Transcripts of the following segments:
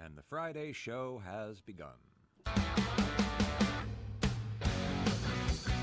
And the Friday show has begun.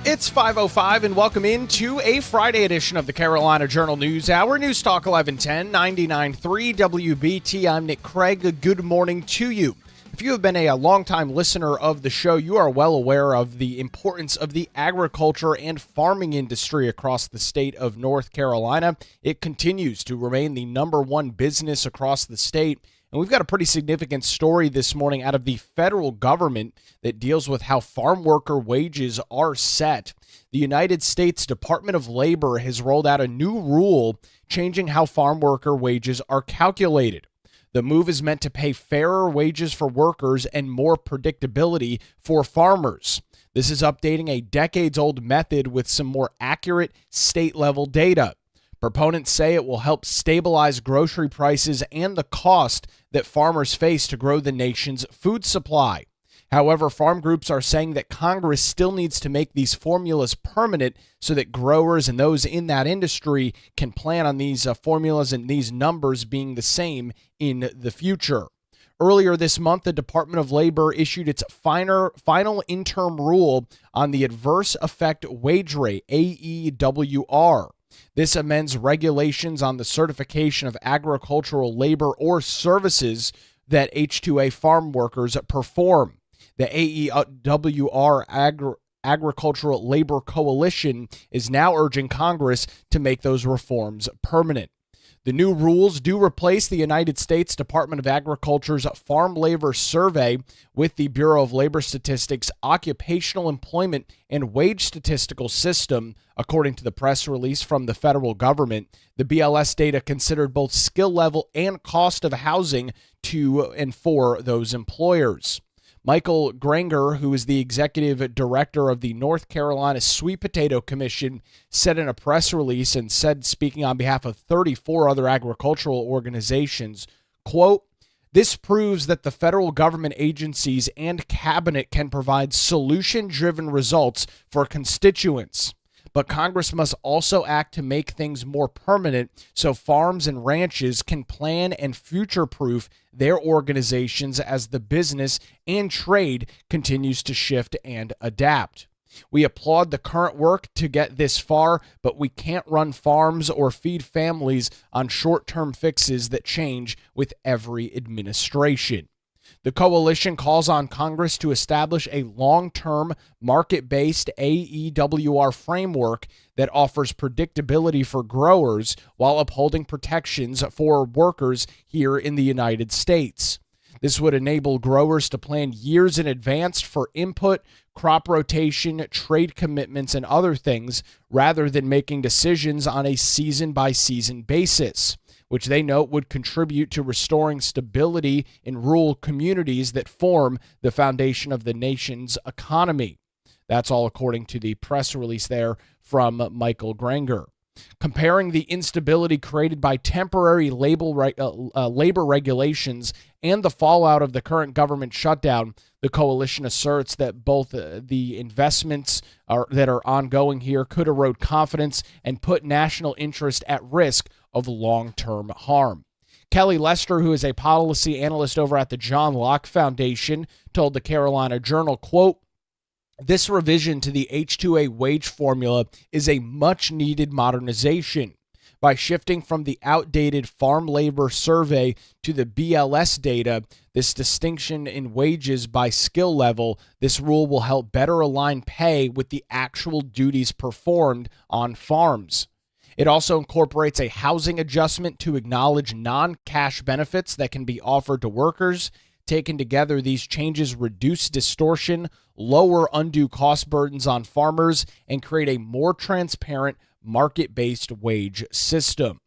It's 5:05 and welcome into a Friday edition of the Carolina Journal News Hour. News Talk 1110, 99.3 WBT. I'm Nick Craig. Good morning to you. If you have been a longtime listener of the show, you are well aware of the importance of the agriculture and farming industry across the state of North Carolina. It continues to remain the number one business across the state. And we've got a pretty significant story this morning out of the federal government that deals with how farm worker wages are set. The United States Department of Labor has rolled out a new rule changing how farm worker wages are calculated. The move is meant to pay fairer wages for workers and more predictability for farmers. This is updating a decades-old method with some more accurate state-level data. Proponents say it will help stabilize grocery prices and the cost that farmers face to grow the nation's food supply. However, farm groups are saying that Congress still needs to make these formulas permanent so that growers and those in that industry can plan on these formulas and these numbers being the same in the future. Earlier this month, the Department of Labor issued its final interim rule on the Adverse Effect Wage Rate, AEWR. This amends regulations on the certification of agricultural labor or services that H-2A farm workers perform. The AEWR Agricultural Labor Coalition is now urging Congress to make those reforms permanent. The new rules do replace the United States Department of Agriculture's Farm Labor Survey with the Bureau of Labor Statistics' Occupational Employment and Wage Statistical System. According to the press release from the federal government, the BLS data considered both skill level and cost of housing to and for those employers. Michael Granger, who is the executive director of the North Carolina Sweet Potato Commission, said in a press release and said, speaking on behalf of 34 other agricultural organizations, quote, "This proves that the federal government agencies and cabinet can provide solution-driven results for constituents. But Congress must also act to make things more permanent so farms and ranches can plan and future-proof their organizations as the business and trade continues to shift and adapt. We applaud the current work to get this far, but we can't run farms or feed families on short-term fixes that change with every administration." The coalition calls on Congress to establish a long-term, market-based AEWR framework that offers predictability for growers while upholding protections for workers here in the United States. This would enable growers to plan years in advance for input, crop rotation, trade commitments, and other things, rather than making decisions on a season-by-season basis, which they note would contribute to restoring stability in rural communities that form the foundation of the nation's economy. That's all according to the press release there from Michael Granger. Comparing the instability created by temporary labor regulations and the fallout of the current government shutdown, the coalition asserts that both the investments that are ongoing here could erode confidence and put national interest at risk of long-term harm. Kelly Lester, who is a policy analyst over at the John Locke Foundation, told the Carolina Journal, quote, "This revision to the H-2A wage formula is a much-needed modernization. By shifting from the outdated Farm Labor Survey to the BLS data, this distinction in wages by skill level, this rule will help better align pay with the actual duties performed on farms. It also incorporates a housing adjustment to acknowledge non-cash benefits that can be offered to workers. Taken together, these changes reduce distortion, lower undue cost burdens on farmers, and create a more transparent, market-based wage system."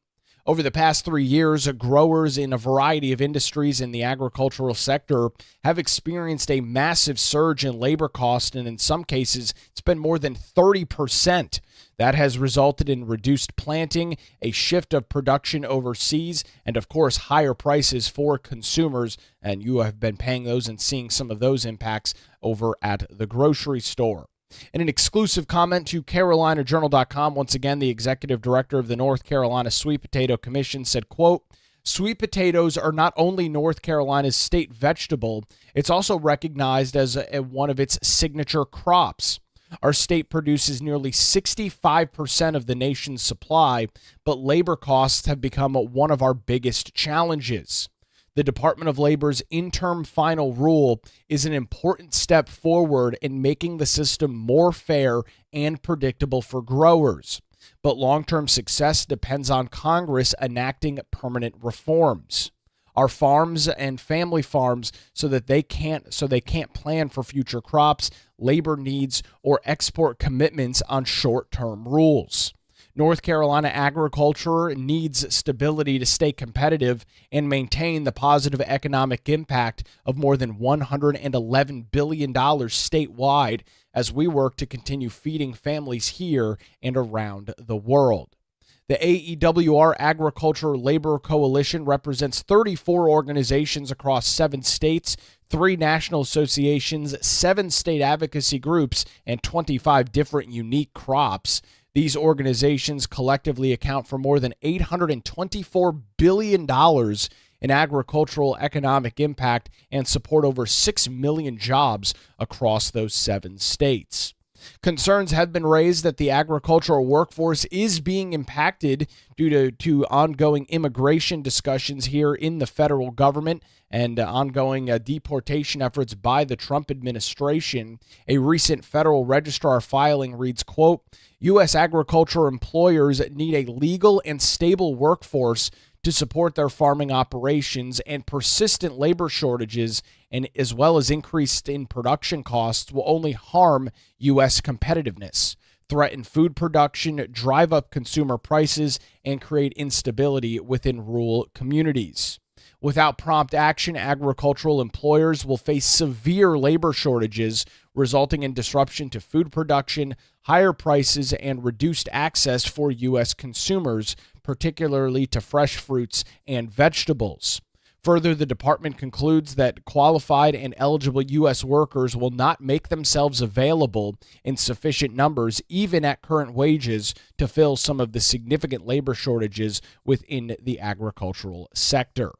Over the past 3 years, growers in a variety of industries in the agricultural sector have experienced a massive surge in labor costs, and in some cases, it's been more than 30%. That has resulted in reduced planting, a shift of production overseas, and of course, higher prices for consumers. And you have been paying those and seeing some of those impacts over at the grocery store. In an exclusive comment to CarolinaJournal.com, once again, the executive director of the North Carolina Sweet Potato Commission said, quote, Sweet potatoes are not only North Carolina's state vegetable, it's also recognized as one of its signature crops. Our state produces nearly 65% of the nation's supply, but labor costs have become one of our biggest challenges. The Department of Labor's interim final rule is an important step forward in making the system more fair and predictable for growers. But long-term success depends on Congress enacting permanent reforms. Our farms and family farms so they can't plan for future crops, labor needs, or export commitments on short-term rules. North Carolina agriculture needs stability to stay competitive and maintain the positive economic impact of more than $111 billion statewide as we work to continue feeding families here and around the world. The AEWR Agriculture Labor Coalition represents 34 organizations across 7 states, 3 national associations, 7 state advocacy groups, and 25 different unique crops. These organizations collectively account for more than $824 billion in agricultural economic impact and support over 6 million jobs across those 7 states. Concerns have been raised that the agricultural workforce is being impacted due to ongoing immigration discussions here in the federal government and ongoing deportation efforts by the Trump administration. A recent Federal Registrar filing reads, quote, U.S. agriculture employers need a legal and stable workforce to support their farming operations, and persistent labor shortages and as well as increased in production costs will only harm U.S. competitiveness, threaten food production, drive up consumer prices, and create instability within rural communities. Without prompt action, agricultural employers will face severe labor shortages, resulting in disruption to food production, higher prices, and reduced access for U.S. consumers, particularly to fresh fruits and vegetables. Further, the department concludes that qualified and eligible U.S. workers will not make themselves available in sufficient numbers, even at current wages, to fill some of the significant labor shortages within the agricultural sector.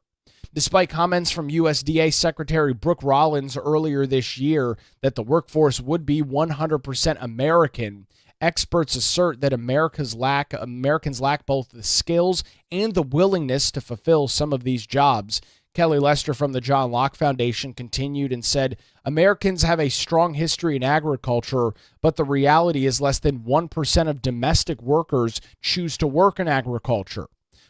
Despite comments from USDA Secretary Brooke Rollins earlier this year that the workforce would be 100% American, experts assert that Americans lack both the skills and the willingness to fulfill some of these jobs. Kelly Lester from the John Locke Foundation continued and said, Americans have a strong history in agriculture, but the reality is less than 1% of domestic workers choose to work in agriculture.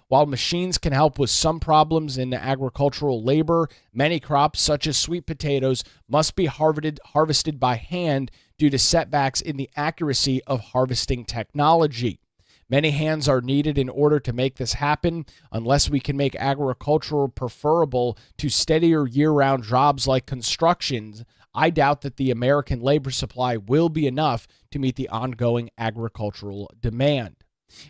While machines can help with some problems in agricultural labor, many crops, such as sweet potatoes, must be harvested by hand due to setbacks in the accuracy of harvesting technology. Many hands are needed in order to make this happen. Unless we can make agriculture preferable to steadier year-round jobs like construction, I doubt that the American labor supply will be enough to meet the ongoing agricultural demand.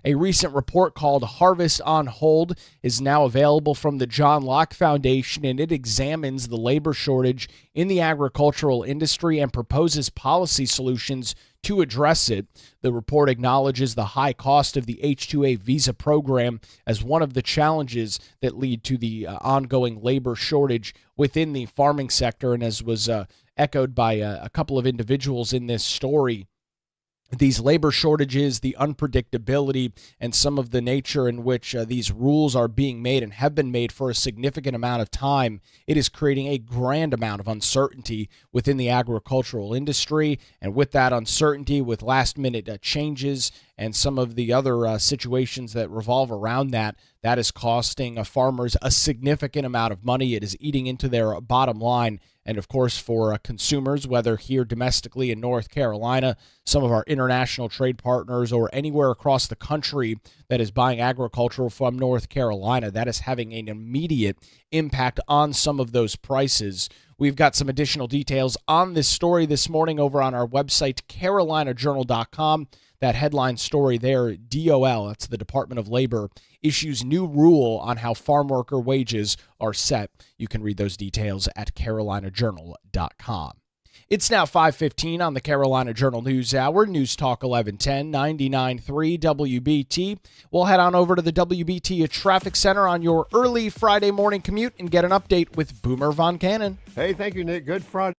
A recent report called Harvest on Hold is now available from the John Locke Foundation, and it examines the labor shortage in the agricultural industry and proposes policy solutions to address it. The report acknowledges the high cost of the H-2A visa program as one of the challenges that lead to the ongoing labor shortage within the farming sector, and as was echoed by a couple of individuals in this story, these labor shortages, the unpredictability, and some of the nature in which these rules are being made and have been made for a significant amount of time, it is creating a grand amount of uncertainty within the agricultural industry. And with that uncertainty, with last-minute changes and some of the other situations that revolve around that, that is costing farmers a significant amount of money. It is eating into their bottom line. And of course, for consumers, whether here domestically in North Carolina, some of our international trade partners, or anywhere across the country that is buying agriculture from North Carolina, that is having an immediate impact on some of those prices. We've got some additional details on this story this morning over on our website, carolinajournal.com. That headline story there, DOL, that's the Department of Labor, issues new rule on how farm worker wages are set. You can read those details at carolinajournal.com. It's now 5:15 on the Carolina Journal News Hour, News Talk 1110, 99.3 WBT. We'll head on over to the WBT Traffic Center on your early Friday morning commute and get an update with Boomer Von Cannon. Hey, thank you, Nick. Good Friday.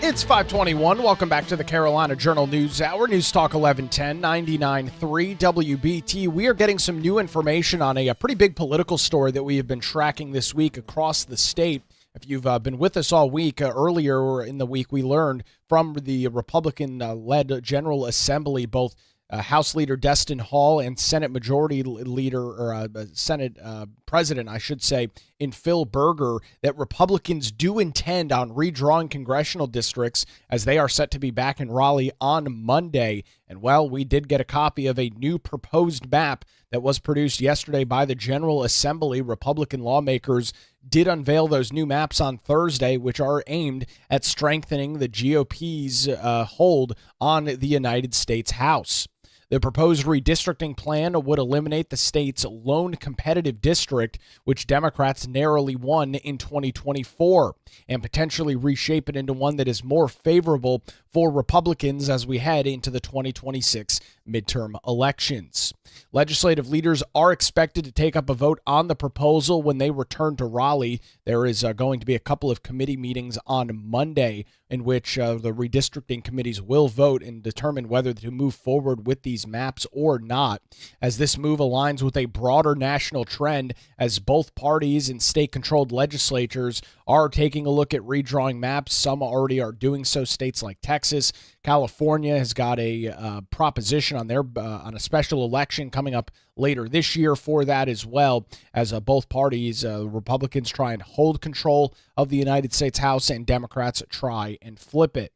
It's 521. Welcome back to the Carolina Journal News Hour. News Talk 1110, 99.3 WBT. We are getting some new information on a pretty big political story that we have been tracking this week across the state. If you've been with us all week, earlier in the week, we learned from the Republican-led General Assembly, both House Leader Destin Hall and Senate Majority Leader, or Senate President, I should say, in Phil Berger, that Republicans do intend on redrawing congressional districts as they are set to be back in Raleigh on Monday. And, well, we did get a copy of a new proposed map that was produced yesterday by the General Assembly. Republican lawmakers did unveil those new maps on Thursday, which are aimed at strengthening the GOP's hold on the United States House. The proposed redistricting plan would eliminate the state's lone competitive district, which Democrats narrowly won in 2024, and potentially reshape it into one that is more favorable for Republicans as we head into the 2026 midterm elections. Legislative leaders are expected to take up a vote on the proposal when they return to Raleigh. There is going to be a couple of committee meetings on Monday in which the redistricting committees will vote and determine whether to move forward with these maps or not, as this move aligns with a broader national trend as both parties and state-controlled legislatures are taking a look at redrawing maps. Some already are doing so. States like Texas, California has got a proposition on their on a special election coming up later this year for that, as well as both parties, Republicans try and hold control of the United States House and Democrats try and flip it.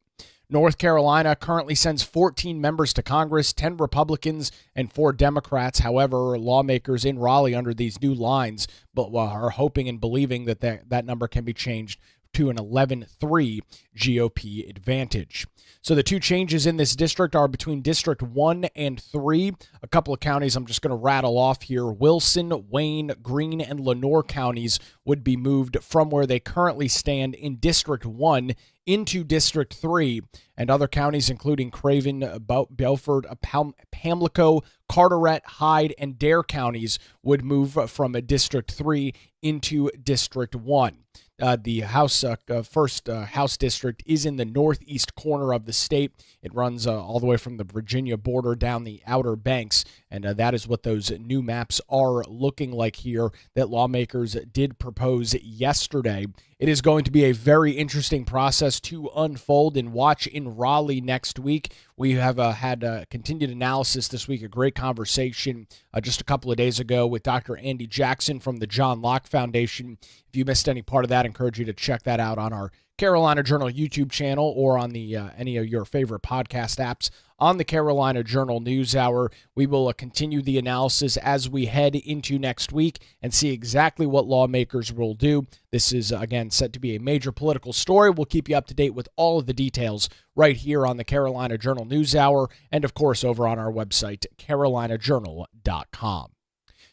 North Carolina currently sends 14 members to Congress, 10 Republicans and 4 Democrats. However, lawmakers in Raleigh under these new lines are hoping and believing that that number can be changed to an 11-3 GOP advantage. So the two changes in this district are between District 1 and 3. A couple of counties I'm just going to rattle off here. Wilson, Wayne, Greene, and Lenoir counties would be moved from where they currently stand in District 1 into District 3, and other counties including Craven, Beaufort, Pamlico, Carteret, Hyde, and Dare counties would move from District 3 into District 1. The first House district is in the northeast corner of the state. It runs all the way from the Virginia border down the Outer Banks, and that is what those new maps are looking like here that lawmakers did propose yesterday. It is going to be a very interesting process to unfold and watch in Raleigh next week. We have had continued analysis this week, a great conversation just a couple of days ago with Dr. Andy Jackson from the John Locke Foundation. If you missed any part of that, I encourage you to check that out on our Carolina Journal YouTube channel or on the any of your favorite podcast apps on the Carolina Journal News Hour. We will continue the analysis as we head into next week and see exactly what lawmakers will do. This is, again, set to be a major political story. We'll keep you up to date with all of the details right here on the Carolina Journal News Hour and, of course, over on our website, carolinajournal.com.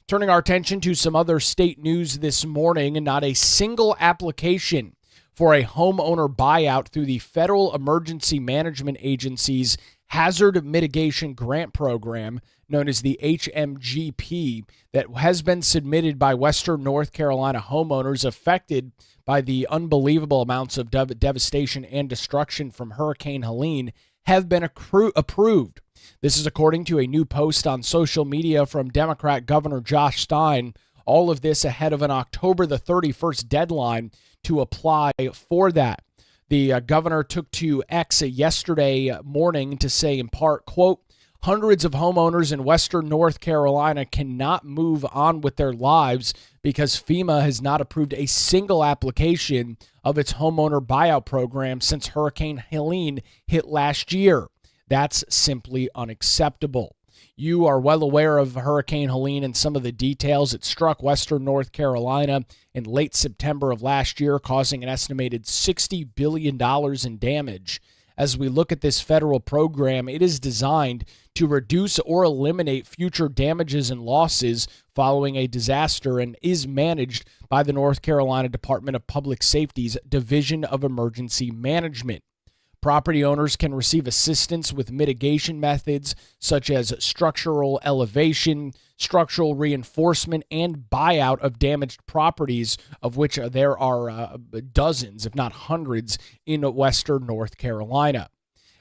Turning our attention to some other state news this morning, not a single application for a homeowner buyout through the Federal Emergency Management Agency's Hazard Mitigation Grant Program, known as the HMGP, that has been submitted by Western North Carolina homeowners affected by the unbelievable amounts of devastation and destruction from Hurricane Helene, have been approved. This is according to a new post on social media from Democrat Governor Josh Stein. All of this ahead of an October the 31st deadline to apply for that. The governor took to X yesterday morning to say, in part, quote, "Hundreds of homeowners in Western North Carolina cannot move on with their lives because FEMA has not approved a single application of its homeowner buyout program since Hurricane Helene hit last year. That's simply unacceptable." You are well aware of Hurricane Helene and some of the details. It struck Western North Carolina in late September of last year, causing an estimated $60 billion in damage. As we look at this federal program, it is designed to reduce or eliminate future damages and losses following a disaster and is managed by the North Carolina Department of Public Safety's Division of Emergency Management. Property owners can receive assistance with mitigation methods such as structural elevation, structural reinforcement, and buyout of damaged properties, of which there are dozens, if not hundreds, in western North Carolina.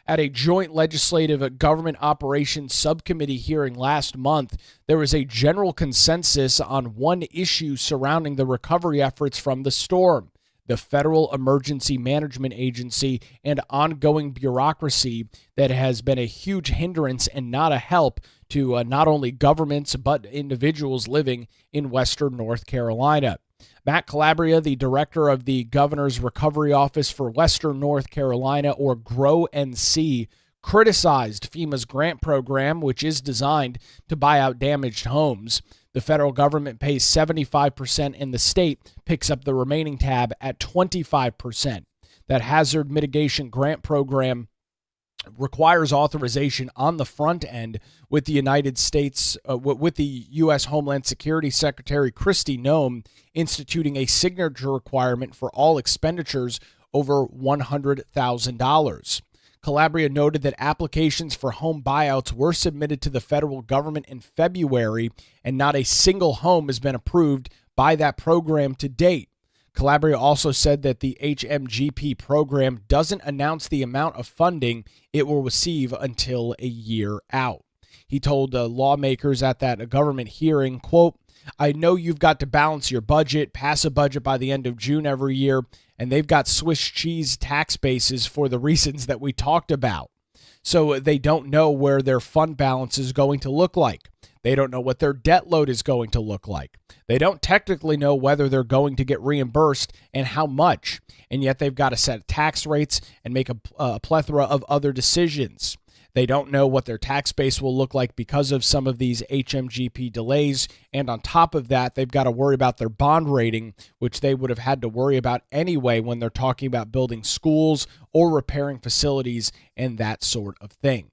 At a joint legislative government operations subcommittee hearing last month, there was a general consensus on one issue surrounding the recovery efforts from the storm: the Federal Emergency Management Agency and ongoing bureaucracy that has been a huge hindrance and not a help to not only governments but individuals living in western North Carolina. Matt Calabria, the director of the Governor's Recovery Office for Western North Carolina, or GROW-NC, criticized FEMA's grant program, which is designed to buy out damaged homes. The federal government pays 75% and the state picks up the remaining tab at 25%. That hazard mitigation grant program requires authorization on the front end, with the United States, with the U.S. Homeland Security Secretary Kristi Noem instituting a signature requirement for all expenditures over $100,000. Calabria noted that applications for home buyouts were submitted to the federal government in February, and not a single home has been approved by that program to date. Calabria also said that the HMGP program doesn't announce the amount of funding it will receive until a year out. He told lawmakers at that government hearing, quote, "I know you've got to balance your budget, pass a budget by the end of June every year, and they've got Swiss cheese tax bases for the reasons that we talked about. So they don't know where their fund balance is going to look like. They don't know what their debt load is going to look like. They don't technically know whether they're going to get reimbursed and how much. And yet they've got to set tax rates and make a plethora of other decisions. They don't know what their tax base will look like because of some of these HMGP delays. And on top of that, they've got to worry about their bond rating, which they would have had to worry about anyway when they're talking about building schools or repairing facilities and that sort of thing."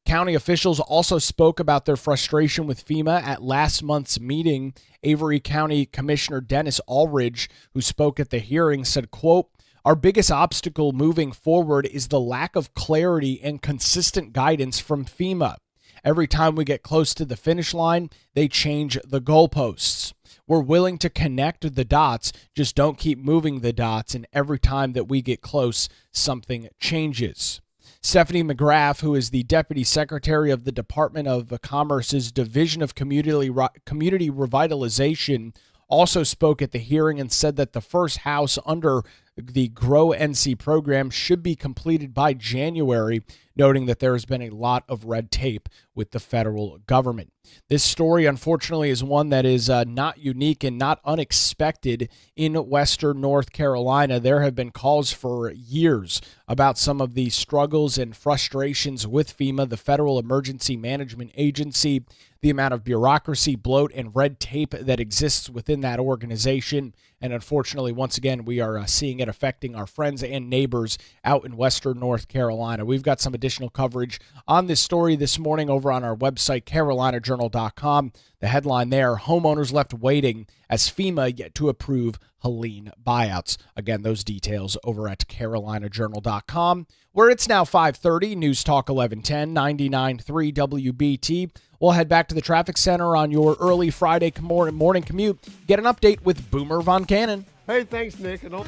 County officials also spoke about their frustration with FEMA at last month's meeting. Avery County Commissioner Dennis Aldridge, who spoke at the hearing, said, quote, "Our biggest obstacle moving forward is the lack of clarity and consistent guidance from FEMA. Every time we get close to the finish line, they change the goalposts. We're willing to connect the dots, just don't keep moving the dots, and every time that we get close, something changes." Stephanie McGrath, who is the Deputy Secretary of the Department of Commerce's Division of Community Revitalization, also spoke at the hearing and said that the first house under the GROW-NC program should be completed by January, noting that there has been a lot of red tape with the federal government. This story, unfortunately, is one that is not unique and not unexpected in Western North Carolina. There have been calls for years about some of the struggles and frustrations with FEMA, the Federal Emergency Management Agency, the amount of bureaucracy, bloat, and red tape that exists within that organization. And unfortunately, once again, we are seeing it affecting our friends and neighbors out in Western North Carolina. We've got some additional coverage on this story this morning over on our website, carolinajournal.com. The headline there: homeowners left waiting as FEMA yet to approve Helene buyouts. Again, those details over at carolinajournal.com, where it's now 5:30, News Talk 1110, 99.3 WBT. We'll head back to the traffic center on your early Friday morning commute. Get an update with Boomer Von Cannon. Hey, thanks, Nick. And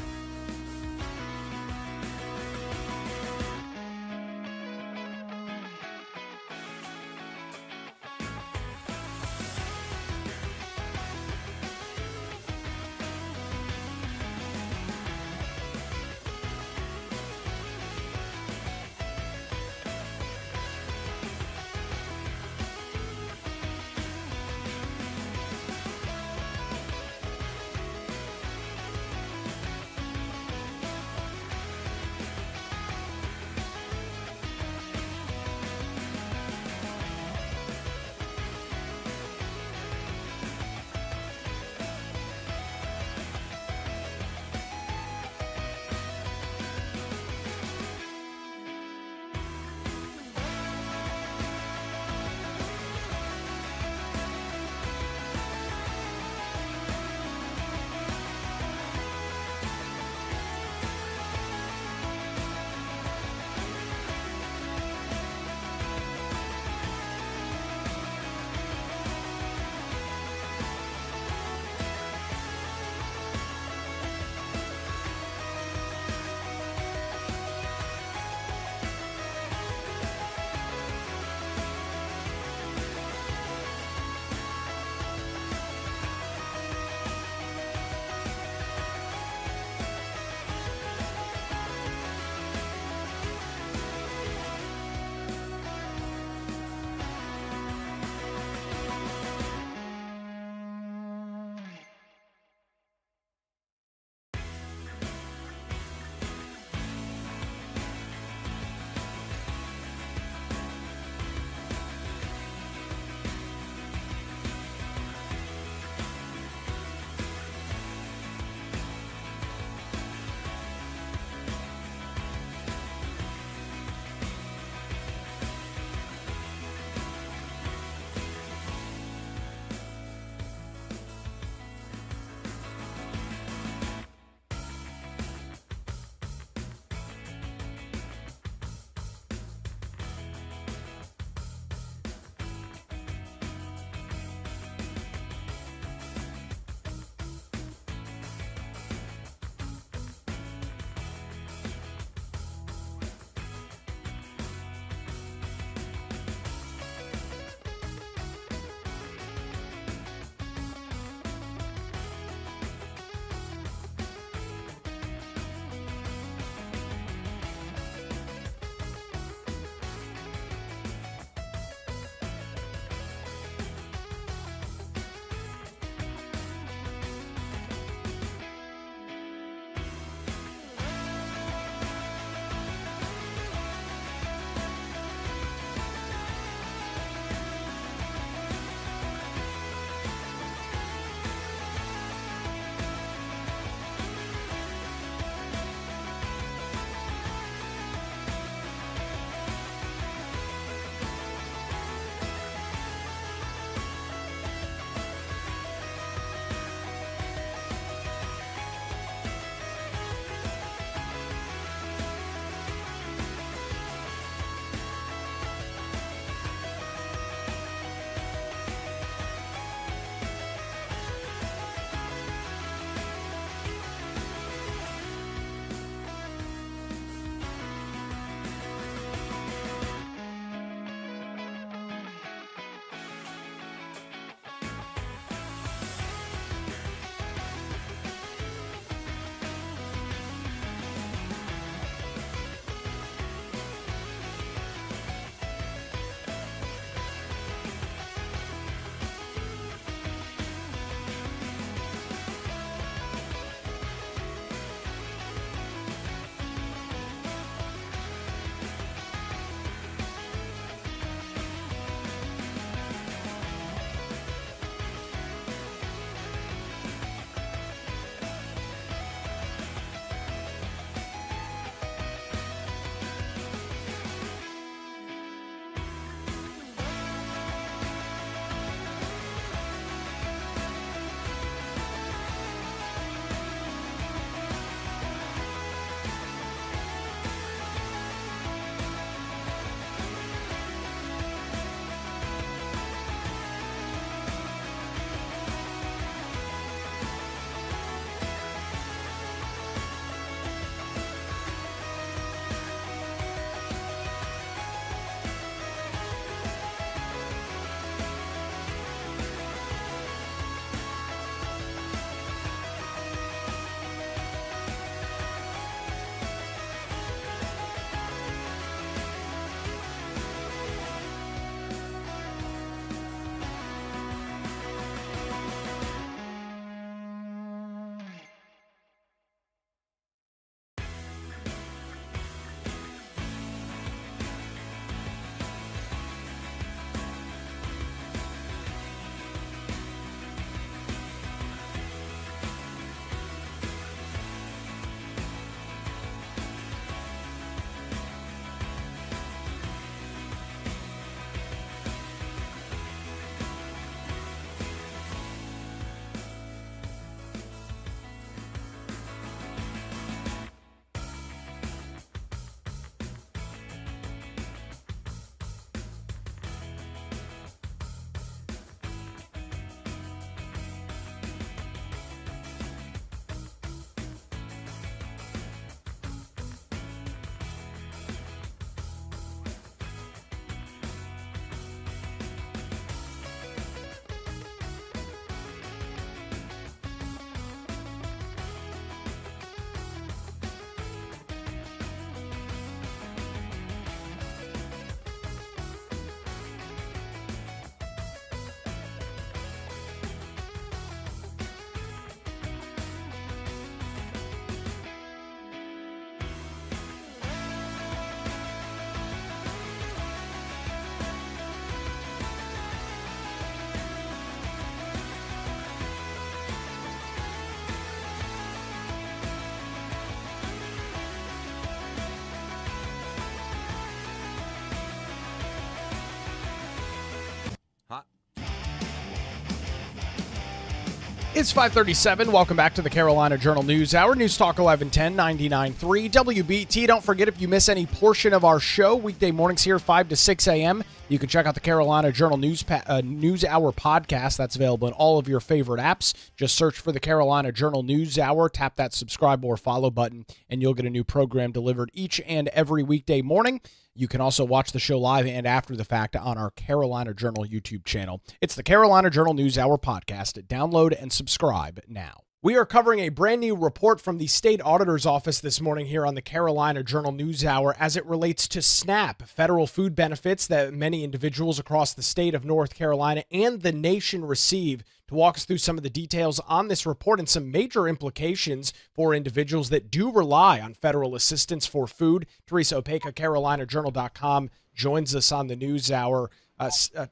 It's 5:37. Welcome back to the Carolina Journal News Hour. News Talk 1110 99.3 WBT. Don't forget, if you miss any portion of our show, weekday mornings here 5 to 6 a.m., you can check out the Carolina Journal News Hour podcast. That's available in all of your favorite apps. Just search for the Carolina Journal News Hour, tap that subscribe or follow button, and you'll get a new program delivered each and every weekday morning. You can also watch the show live and after the fact on our Carolina Journal YouTube channel. It's the Carolina Journal News Hour podcast. Download and subscribe now. We are covering a brand new report from the state auditor's office this morning here on the Carolina Journal News Hour as it relates to SNAP, federal food benefits that many individuals across the state of North Carolina and the nation receive. To walk us through some of the details on this report and some major implications for individuals that do rely on federal assistance for food, Teresa Opeka, CarolinaJournal.com, joins us on the News Hour.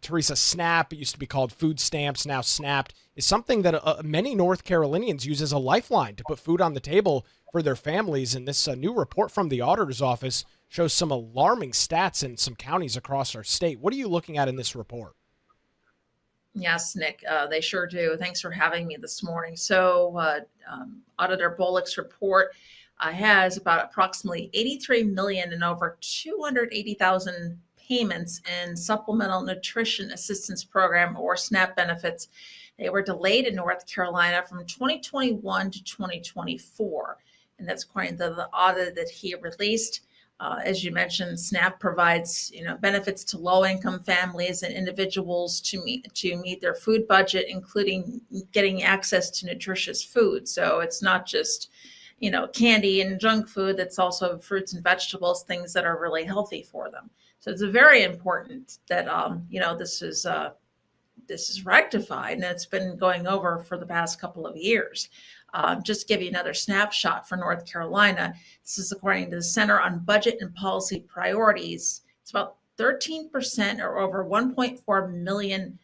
Teresa, SNAP, it used to be called food stamps, now SNAP, is something that many North Carolinians use as a lifeline to put food on the table for their families. And this new report from the auditor's office shows some alarming stats in some counties across our state. What are you looking at in this report? Yes, Nick, they sure do. Thanks for having me this morning. So Auditor Bullock's report has about approximately $83 million and over 280,000 payments in Supplemental Nutrition Assistance Program or SNAP benefits. They were delayed in North Carolina from 2021 to 2024. And that's according to the audit that he released. As you mentioned, SNAP provides benefits to low-income families and individuals to meet their food budget, including getting access to nutritious food. So it's not just candy and junk food. It's also fruits and vegetables, things that are really healthy for them. So it's very important that this is rectified, and it's been going over for the past couple of years. Just give you another snapshot for North Carolina. This is according to the Center on Budget and Policy Priorities. It's about 13% or over 1.4 million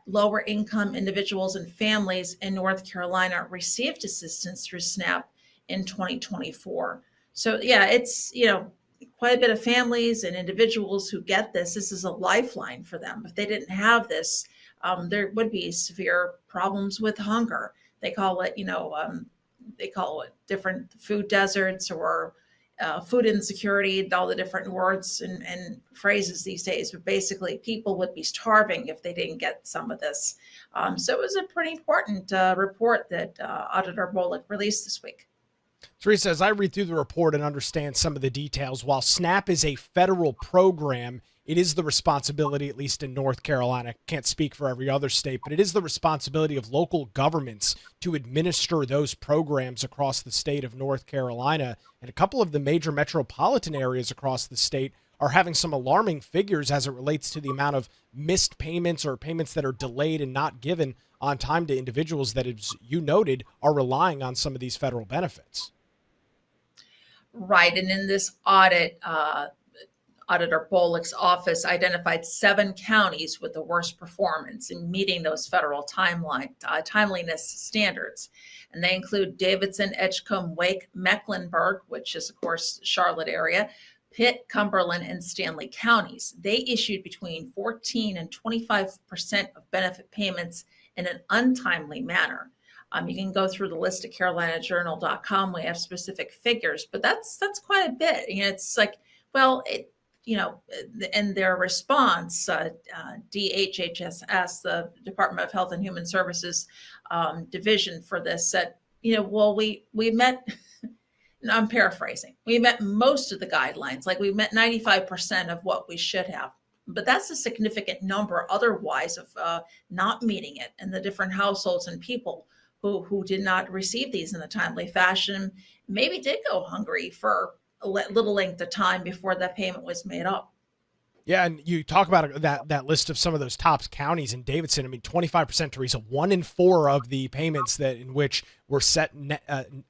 lower income individuals and families in North Carolina received assistance through SNAP in 2024. So yeah, it's, quite a bit of families and individuals who get this. This is a lifeline for them. If they didn't have this, there would be severe problems with hunger. They call it different food deserts or food insecurity, all the different words and phrases these days. But basically, people would be starving if they didn't get some of this. So it was a pretty important report that Auditor Bullock released this week. Teresa, as I read through the report and understand some of the details, while SNAP is a federal program, it is the responsibility, at least in North Carolina, can't speak for every other state, but it is the responsibility of local governments to administer those programs across the state of North Carolina. And a couple of the major metropolitan areas across the state are having some alarming figures as it relates to the amount of missed payments or payments that are delayed and not given on time to individuals that, as you noted, are relying on some of these federal benefits. Right. And in this audit, Auditor Bullock's office identified 7 counties with the worst performance in meeting those federal timeliness standards. And they include Davidson, Edgecombe, Wake, Mecklenburg, which is, of course, Charlotte area, Pitt, Cumberland, and Stanley counties. They issued between 14 and 25% of benefit payments in an untimely manner. You can go through the list at CarolinaJournal.com. We have specific figures, but that's quite a bit. It's like, well, in their response, DHHS, the Department of Health and Human Services division for this, said, well, we met, I'm paraphrasing, we met most of the guidelines, like we met 95% of what we should have. But that's a significant number otherwise of not meeting it, and the different households and people who did not receive these in a timely fashion, maybe did go hungry for a little length of time before that payment was made up. Yeah, and you talk about that list of some of those top counties in Davidson. I mean, 25%, Teresa, 1 in 4 of the payments that in which were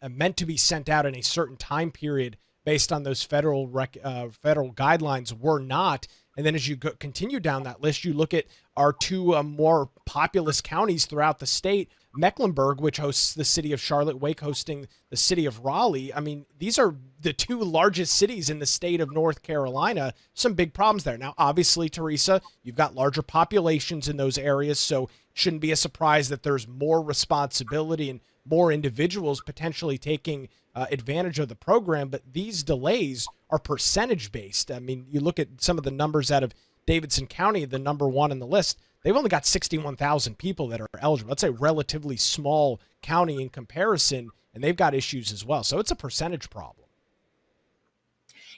meant to be sent out in a certain time period based on those federal guidelines were not. And then as you continue down that list, you look at are two more populous counties throughout the state. Mecklenburg, which hosts the city of Charlotte, Wake hosting the city of Raleigh. I mean, these are the two largest cities in the state of North Carolina. Some big problems there. Now, obviously, Teresa, you've got larger populations in those areas, so it shouldn't be a surprise that there's more responsibility and more individuals potentially taking advantage of the program. But these delays are percentage based. I mean, you look at some of the numbers out of Davidson County, the number one in the list. They've only got 61,000 people that are eligible. That's a relatively small county in comparison, and they've got issues as well. So it's a percentage problem.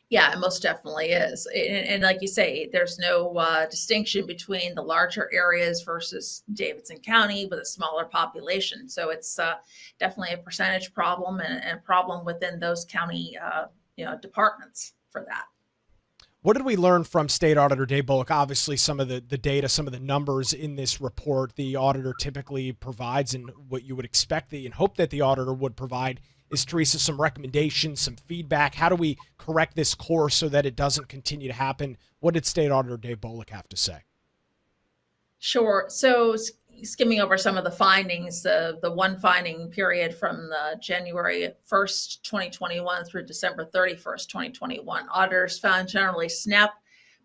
Yeah, it most definitely is. And like you say, there's no distinction between the larger areas versus Davidson County with a smaller population. So it's definitely a percentage problem and a problem within those county departments for that. What did we learn from State Auditor Dave Bullock? Obviously, some of the data, some of the numbers in this report, the auditor typically provides, and what you would expect and hope that the auditor would provide is, Teresa, some recommendations, some feedback. How do we correct this course so that it doesn't continue to happen? What did State Auditor Dave Bullock have to say? Sure. So skimming over some of the findings, the one finding period from the January 1st, 2021 through December 31st, 2021, auditors found generally SNAP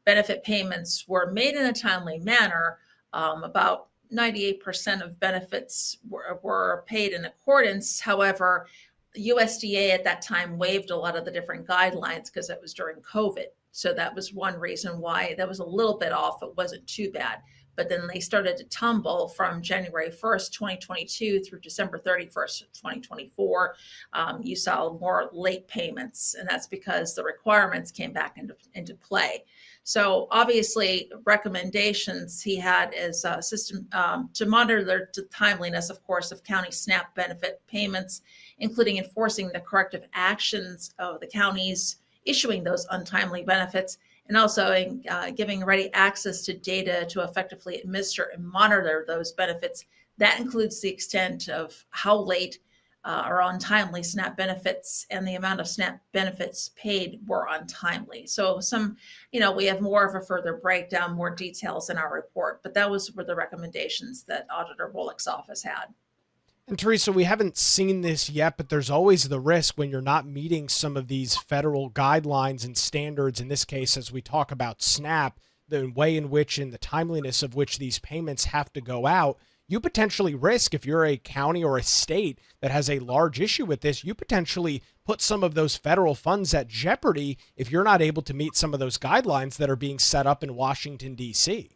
benefit payments were made in a timely manner. About 98% of benefits were paid in accordance. However, the USDA at that time waived a lot of the different guidelines because it was during COVID. So that was one reason why that was a little bit off. It wasn't too bad. But then they started to tumble from January 1st, 2022 through December 31st, 2024. You saw more late payments, and that's because the requirements came back into play. So obviously, recommendations he had is a system to monitor the timeliness, of course, of county SNAP benefit payments, including enforcing the corrective actions of the counties issuing those untimely benefits, and also giving ready access to data to effectively administer and monitor those benefits. That includes the extent of how late or untimely SNAP benefits and the amount of SNAP benefits paid were untimely. So we have more of a further breakdown, more details in our report, but were the recommendations that Auditor Bullock's office had. And Teresa, we haven't seen this yet, but there's always the risk when you're not meeting some of these federal guidelines and standards. In this case, as we talk about SNAP, the way in which and the timeliness of which these payments have to go out, you potentially risk, if you're a county or a state that has a large issue with this, you potentially put some of those federal funds at jeopardy if you're not able to meet some of those guidelines that are being set up in Washington, D.C.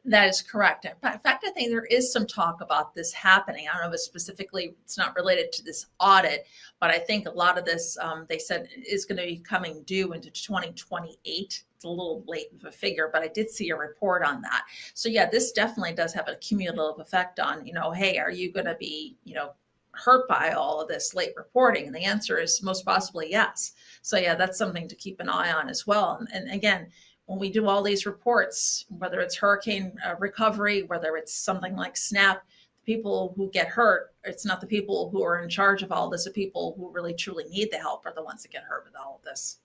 That is correct. In fact, I think there is some talk about this happening. I don't know if it's not related to this audit, but I think a lot of this, they said, is going to be coming due into 2028. It's a little late of a figure, but I did see a report on that. So yeah, this definitely does have a cumulative effect on, hey, are you going to be, hurt by all of this late reporting? And the answer is most possibly yes. So yeah, that's something to keep an eye on as well. And again, when we do all these reports, whether it's hurricane recovery, whether it's something like SNAP, the people who get hurt, it's not the people who are in charge of all this. The people who really truly need the help are the ones that get hurt with all of this.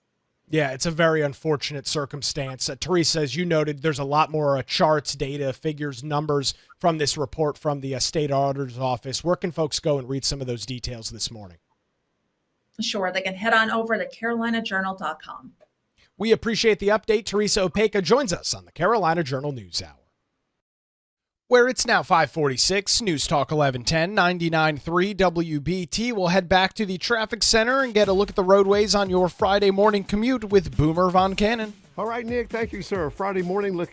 Yeah, it's a very unfortunate circumstance. Teresa, as you noted, there's a lot more charts, data, figures, numbers from this report from the State Auditor's Office. Where can folks go and read some of those details this morning? Sure, they can head on over to carolinajournal.com. We appreciate the update. Teresa Opeka joins us on the Carolina Journal News Hour, where it's now 5:46. News Talk 1110, 99.3 WBT. We'll head back to the traffic center and get a look at the roadways on your Friday morning commute with Boomer Von Cannon. All right, Nick. Thank you, sir. Friday morning. Look.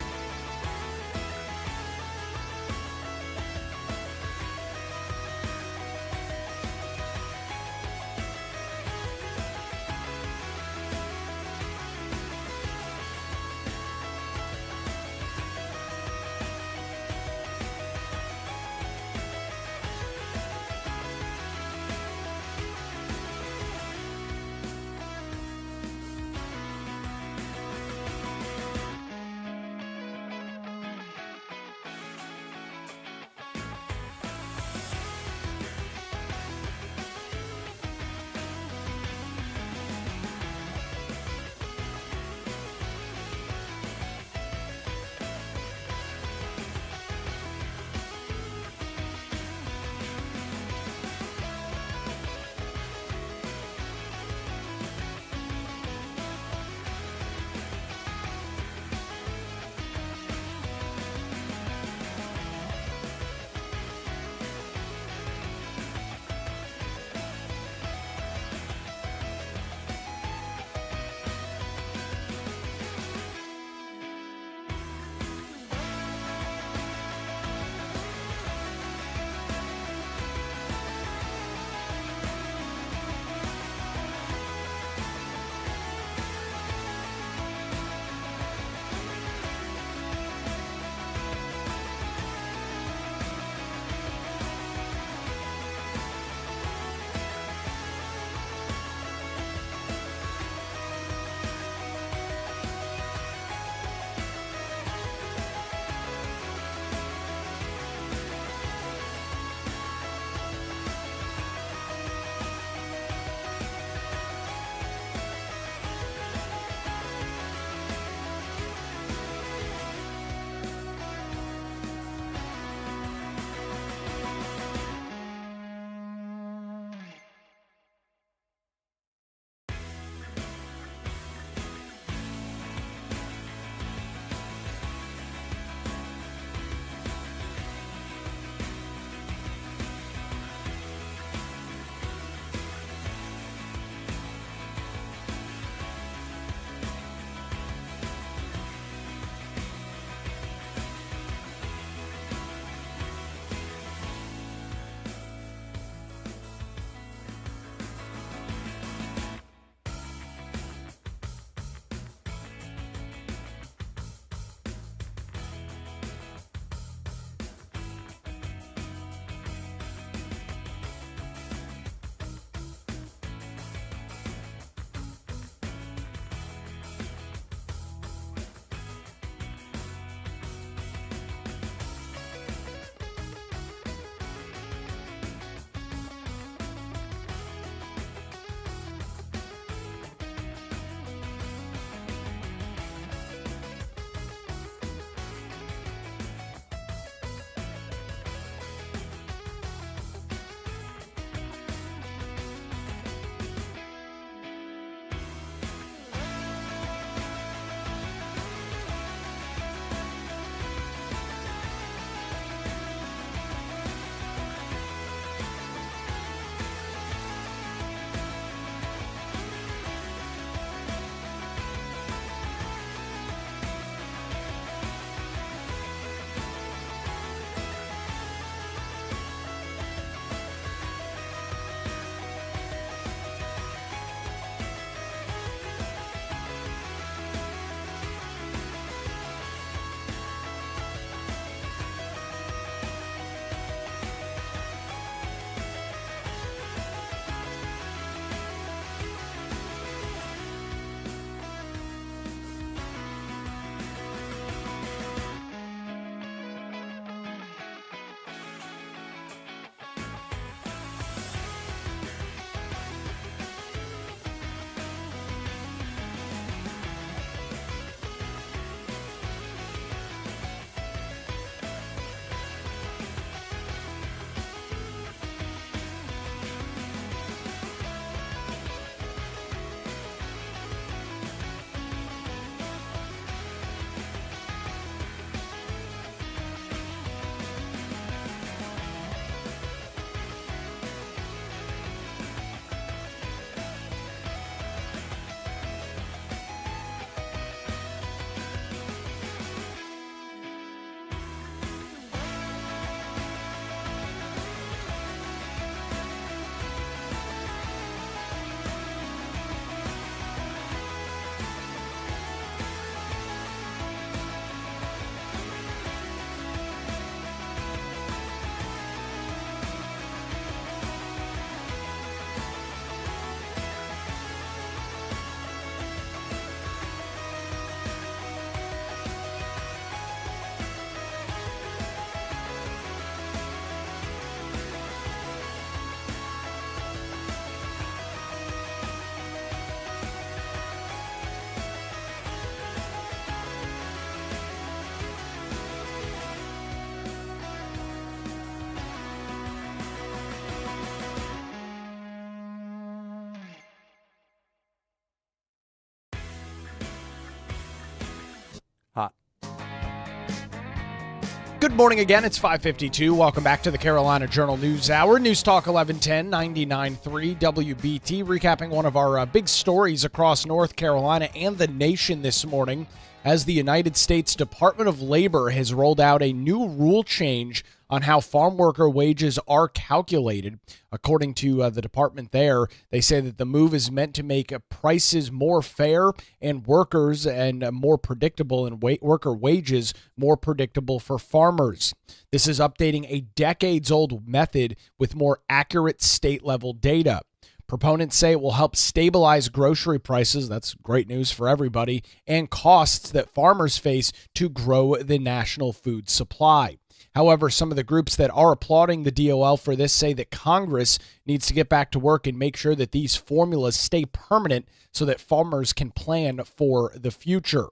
Good morning again. It's 5:52. Welcome back to the Carolina Journal News Hour. News Talk 1110, 99.3 WBT. Recapping one of our big stories across North Carolina and the nation this morning as the United States Department of Labor has rolled out a new rule change on how farm worker wages are calculated. According to the department there, they say that the move is meant to make prices more fair and workers and more predictable and worker wages more predictable for farmers. This is updating a decades-old method with more accurate state-level data. Proponents say it will help stabilize grocery prices, that's great news for everybody, and costs that farmers face to grow the national food supply. However, some of the groups that are applauding the DOL for this say that Congress needs to get back to work and make sure that these formulas stay permanent so that farmers can plan for the future.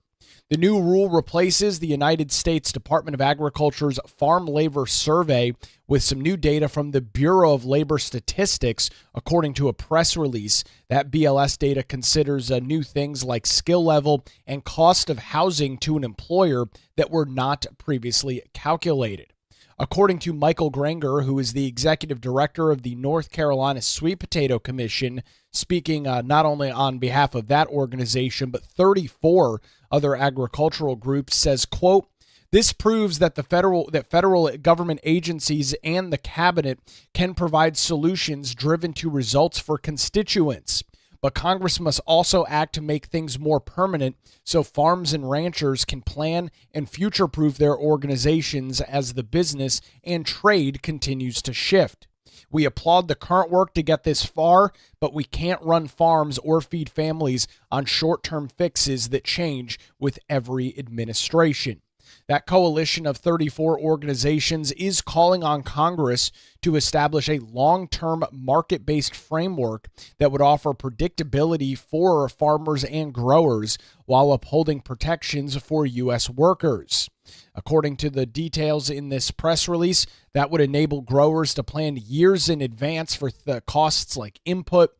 The new rule replaces the United States Department of Agriculture's Farm Labor Survey with some new data from the Bureau of Labor Statistics, according to a press release. That BLS data considers new things like skill level and cost of housing to an employer that were not previously calculated. According to Michael Granger, who is the executive director of the North Carolina Sweet Potato Commission, speaking not only on behalf of that organization, but 34 other agricultural groups, says, quote, "This proves that federal government agencies and the cabinet can provide solutions driven to results for constituents. But Congress must also act to make things more permanent so farms and ranchers can plan and future-proof their organizations as the business and trade continues to shift. We applaud the current work to get this far, but we can't run farms or feed families on short-term fixes that change with every administration." That coalition of 34 organizations is calling on Congress to establish a long-term market-based framework that would offer predictability for farmers and growers while upholding protections for U.S. workers. According to the details in this press release, that would enable growers to plan years in advance for the costs like input,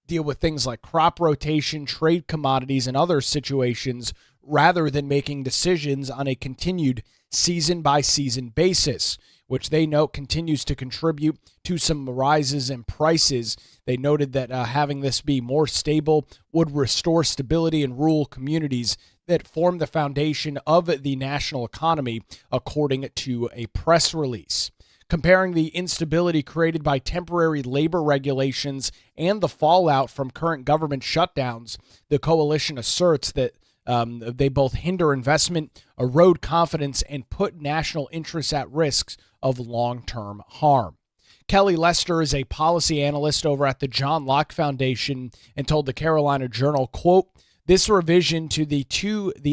deal with things like crop rotation, trade commodities, and other situations, rather than making decisions on a continued season-by-season basis, which they note continues to contribute to some rises in prices. They noted that having this be more stable would restore stability in rural communities that form the foundation of the national economy, according to a press release. Comparing the instability created by temporary labor regulations and the fallout from current government shutdowns, the coalition asserts that they both hinder investment, erode confidence, and put national interests at risk of long-term harm. Kelly Lester is a policy analyst over at the John Locke Foundation and told the Carolina Journal, quote, "This revision to the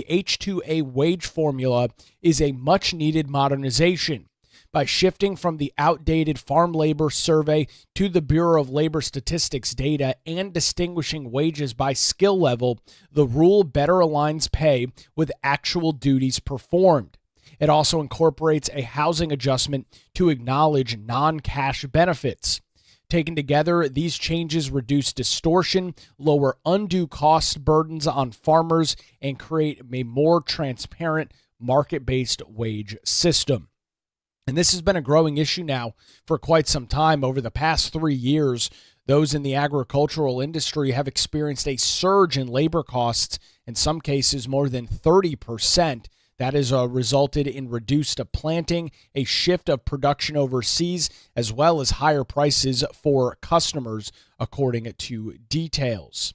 H-2A wage formula is a much-needed modernization. By shifting from the outdated Farm Labor Survey to the Bureau of Labor Statistics data and distinguishing wages by skill level, the rule better aligns pay with actual duties performed. It also incorporates a housing adjustment to acknowledge non-cash benefits. Taken together, these changes reduce distortion, lower undue cost burdens on farmers, and create a more transparent market-based wage system." And this has been a growing issue now for quite some time. Over the past 3 years, those in the agricultural industry have experienced a surge in labor costs, in some cases more than 30%. That has resulted in reduced planting, a shift of production overseas, as well as higher prices for customers, according to details.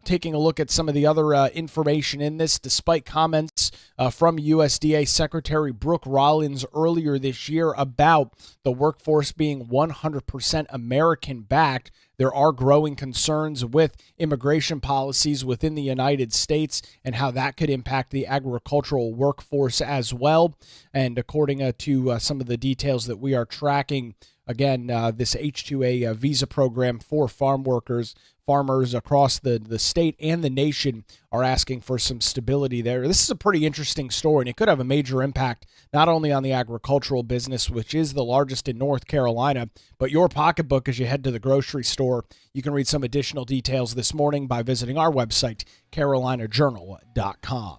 Taking a look at some of the other information in this, despite comments from USDA Secretary Brooke Rollins earlier this year about the workforce being 100% American-backed, there are growing concerns with immigration policies within the United States and how that could impact the agricultural workforce as well. And according to some of the details that we are tracking, again, this H-2A visa program for farm workers, farmers across the state and the nation are asking for some stability there. This is a pretty interesting story, and it could have a major impact not only on the agricultural business, which is the largest in North Carolina, but your pocketbook as you head to the grocery store. You can read some additional details this morning by visiting our website, carolinajournal.com.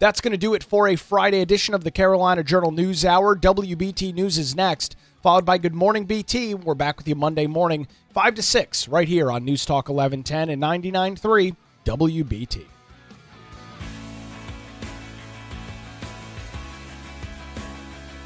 That's going to do it for a Friday edition of the Carolina Journal News Hour. WBT News is next, followed by Good Morning BT. We're back with you Monday morning, 5 to 6, right here on News Talk 1110 and 99.3 WBT.